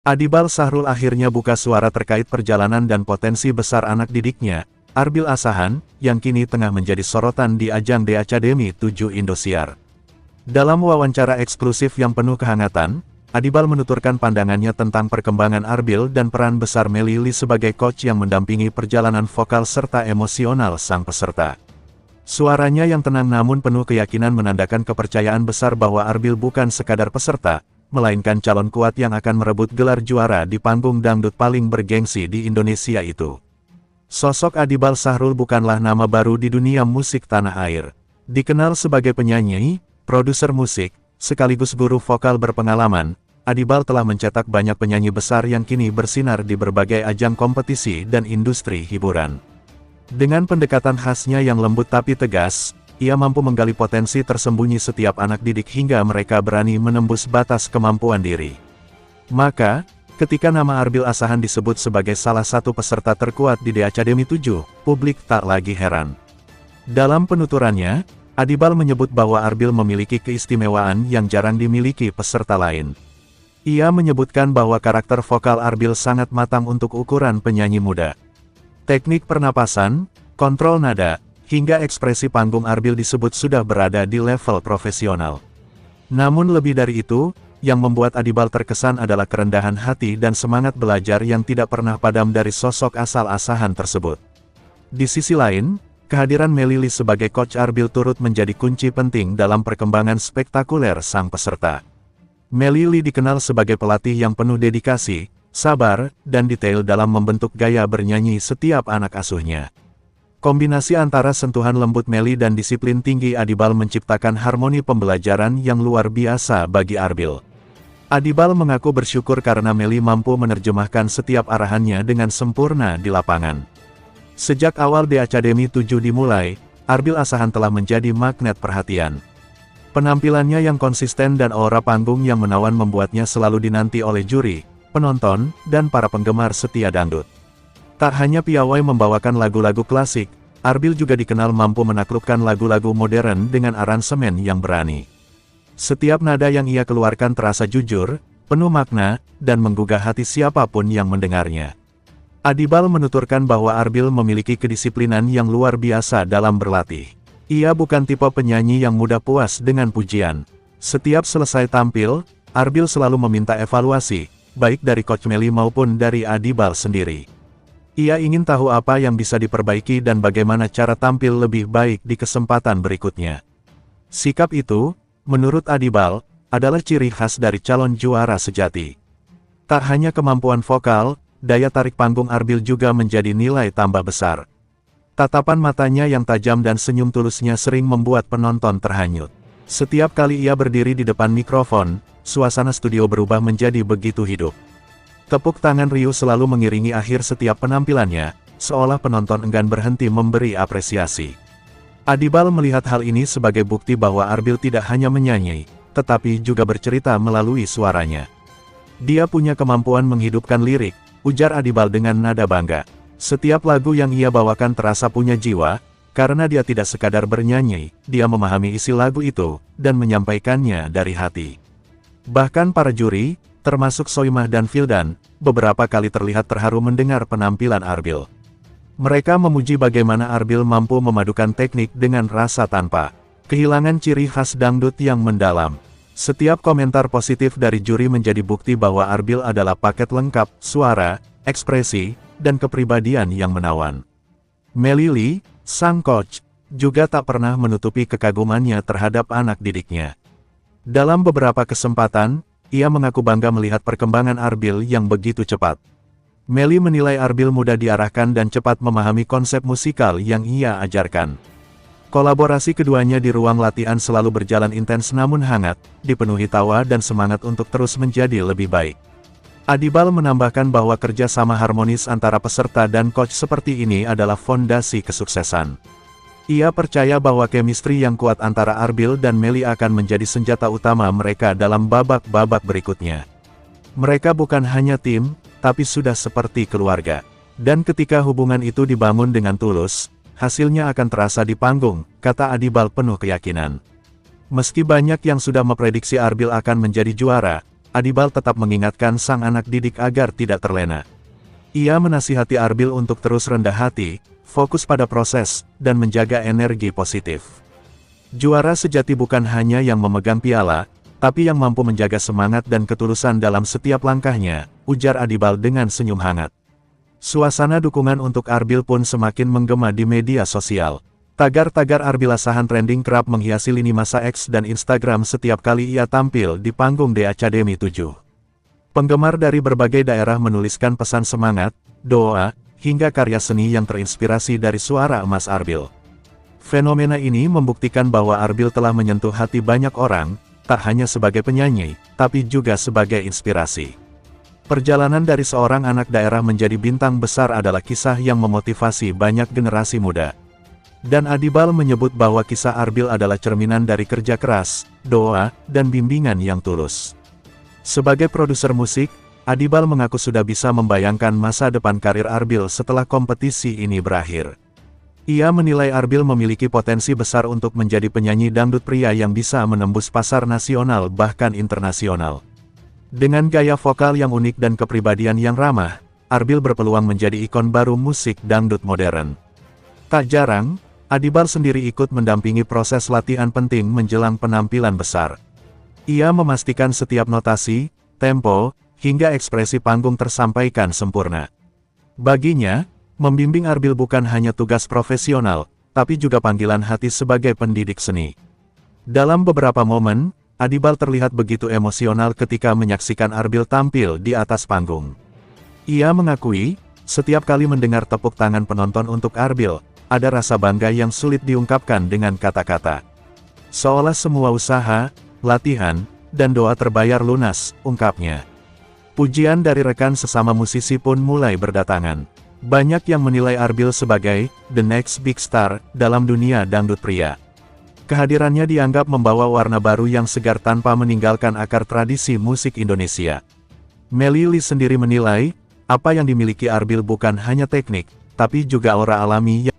Adibal Sahrul akhirnya buka suara terkait perjalanan dan potensi besar anak didiknya, Arbil Asahan, yang kini tengah menjadi sorotan di ajang The Academy 7 Indosiar. Dalam wawancara eksklusif yang penuh kehangatan, Adibal menuturkan pandangannya tentang perkembangan Arbil dan peran besar Melly Lee sebagai coach yang mendampingi perjalanan vokal serta emosional sang peserta. Suaranya yang tenang namun penuh keyakinan menandakan kepercayaan besar bahwa Arbil bukan sekadar peserta, melainkan calon kuat yang akan merebut gelar juara di panggung dangdut paling bergengsi di Indonesia itu. Sosok Adibal Sahrul bukanlah nama baru di dunia musik tanah air. Dikenal sebagai penyanyi, produser musik, sekaligus guru vokal berpengalaman, Adibal telah mencetak banyak penyanyi besar yang kini bersinar di berbagai ajang kompetisi dan industri hiburan. Dengan pendekatan khasnya yang lembut tapi tegas, ia mampu menggali potensi tersembunyi setiap anak didik hingga mereka berani menembus batas kemampuan diri. Maka, ketika nama Arbil Asahan disebut sebagai salah satu peserta terkuat di The Academy 7, publik tak lagi heran. Dalam penuturannya, Adibal menyebut bahwa Arbil memiliki keistimewaan yang jarang dimiliki peserta lain. Ia menyebutkan bahwa karakter vokal Arbil sangat matang untuk ukuran penyanyi muda. Teknik pernapasan, kontrol nada, hingga ekspresi panggung Arbil disebut sudah berada di level profesional. Namun lebih dari itu, yang membuat Adibal terkesan adalah kerendahan hati dan semangat belajar yang tidak pernah padam dari sosok asal Asahan tersebut. Di sisi lain, kehadiran Melly Lee sebagai coach Arbil turut menjadi kunci penting dalam perkembangan spektakuler sang peserta. Melly Lee dikenal sebagai pelatih yang penuh dedikasi, sabar, dan detail dalam membentuk gaya bernyanyi setiap anak asuhnya. Kombinasi antara sentuhan lembut Melly dan disiplin tinggi Adibal menciptakan harmoni pembelajaran yang luar biasa bagi Arbil. Adibal mengaku bersyukur karena Melly mampu menerjemahkan setiap arahannya dengan sempurna di lapangan. Sejak awal The Academy 7 dimulai, Arbil Asahan telah menjadi magnet perhatian. Penampilannya yang konsisten dan aura panggung yang menawan membuatnya selalu dinanti oleh juri, penonton, dan para penggemar setia dangdut. Tak hanya piawai membawakan lagu-lagu klasik, Arbil juga dikenal mampu menaklukkan lagu-lagu modern dengan aransemen yang berani. Setiap nada yang ia keluarkan terasa jujur, penuh makna, dan menggugah hati siapapun yang mendengarnya. Adibal menuturkan bahwa Arbil memiliki kedisiplinan yang luar biasa dalam berlatih. Ia bukan tipe penyanyi yang mudah puas dengan pujian. Setiap selesai tampil, Arbil selalu meminta evaluasi, baik dari Coach Melly maupun dari Adibal sendiri. Ia ingin tahu apa yang bisa diperbaiki dan bagaimana cara tampil lebih baik di kesempatan berikutnya. Sikap itu, menurut Adibal, adalah ciri khas dari calon juara sejati. Tak hanya kemampuan vokal, daya tarik panggung Arbil juga menjadi nilai tambah besar. Tatapan matanya yang tajam dan senyum tulusnya sering membuat penonton terhanyut. Setiap kali ia berdiri di depan mikrofon, suasana studio berubah menjadi begitu hidup. Tepuk tangan riuh selalu mengiringi akhir setiap penampilannya, seolah penonton enggan berhenti memberi apresiasi. Adibal melihat hal ini sebagai bukti bahwa Arbil tidak hanya menyanyi, tetapi juga bercerita melalui suaranya. Dia punya kemampuan menghidupkan lirik, ujar Adibal dengan nada bangga. Setiap lagu yang ia bawakan terasa punya jiwa, karena dia tidak sekadar bernyanyi, dia memahami isi lagu itu, dan menyampaikannya dari hati. Bahkan para juri, termasuk Soimah dan Vildan, beberapa kali terlihat terharu mendengar penampilan Arbil. Mereka memuji bagaimana Arbil mampu memadukan teknik dengan rasa tanpa kehilangan ciri khas dangdut yang mendalam. Setiap komentar positif dari juri menjadi bukti bahwa Arbil adalah paket lengkap, suara, ekspresi, dan kepribadian yang menawan. Melly Lee, sang coach, juga tak pernah menutupi kekagumannya terhadap anak didiknya. Dalam beberapa kesempatan, ia mengaku bangga melihat perkembangan Arbil yang begitu cepat. Melly menilai Arbil mudah diarahkan dan cepat memahami konsep musikal yang ia ajarkan. Kolaborasi keduanya di ruang latihan selalu berjalan intens namun hangat, dipenuhi tawa dan semangat untuk terus menjadi lebih baik. Adibal menambahkan bahwa kerja sama harmonis antara peserta dan coach seperti ini adalah fondasi kesuksesan. Ia percaya bahwa chemistry yang kuat antara Arbil dan Melly akan menjadi senjata utama mereka dalam babak-babak berikutnya. Mereka bukan hanya tim, tapi sudah seperti keluarga. Dan ketika hubungan itu dibangun dengan tulus, hasilnya akan terasa di panggung, kata Adibal penuh keyakinan. Meski banyak yang sudah memprediksi Arbil akan menjadi juara, Adibal tetap mengingatkan sang anak didik agar tidak terlena. Ia menasihati Arbil untuk terus rendah hati, fokus pada proses, dan menjaga energi positif. Juara sejati bukan hanya yang memegang piala, tapi yang mampu menjaga semangat dan ketulusan dalam setiap langkahnya, ujar Adibal dengan senyum hangat. Suasana dukungan untuk Arbil pun semakin menggema di media sosial. Tagar-tagar Arbil Asahan trending kerap menghiasi lini masa X dan Instagram setiap kali ia tampil di panggung The Academy 7. Penggemar dari berbagai daerah menuliskan pesan semangat, doa, hingga karya seni yang terinspirasi dari suara emas Arbil. Fenomena ini membuktikan bahwa Arbil telah menyentuh hati banyak orang, tak hanya sebagai penyanyi, tapi juga sebagai inspirasi. Perjalanan dari seorang anak daerah menjadi bintang besar adalah kisah yang memotivasi banyak generasi muda. Dan Adibal menyebut bahwa kisah Arbil adalah cerminan dari kerja keras, doa, dan bimbingan yang tulus. Sebagai produser musik, Adibal mengaku sudah bisa membayangkan masa depan karir Arbil setelah kompetisi ini berakhir. Ia menilai Arbil memiliki potensi besar untuk menjadi penyanyi dangdut pria yang bisa menembus pasar nasional bahkan internasional. Dengan gaya vokal yang unik dan kepribadian yang ramah, Arbil berpeluang menjadi ikon baru musik dangdut modern. Tak jarang, Adibal sendiri ikut mendampingi proses latihan penting menjelang penampilan besar. Ia memastikan setiap notasi, tempo, hingga ekspresi panggung tersampaikan sempurna. Baginya, membimbing Arbil bukan hanya tugas profesional, tapi juga panggilan hati sebagai pendidik seni. Dalam beberapa momen, Adibal terlihat begitu emosional ketika menyaksikan Arbil tampil di atas panggung. Ia mengakui, setiap kali mendengar tepuk tangan penonton untuk Arbil, ada rasa bangga yang sulit diungkapkan dengan kata-kata. Seolah semua usaha, latihan, dan doa terbayar lunas, ungkapnya. Pujian dari rekan sesama musisi pun mulai berdatangan. Banyak yang menilai Arbil sebagai the next big star dalam dunia dangdut pria. Kehadirannya dianggap membawa warna baru yang segar tanpa meninggalkan akar tradisi musik Indonesia. Melly Lee sendiri menilai, apa yang dimiliki Arbil bukan hanya teknik, tapi juga aura alami yang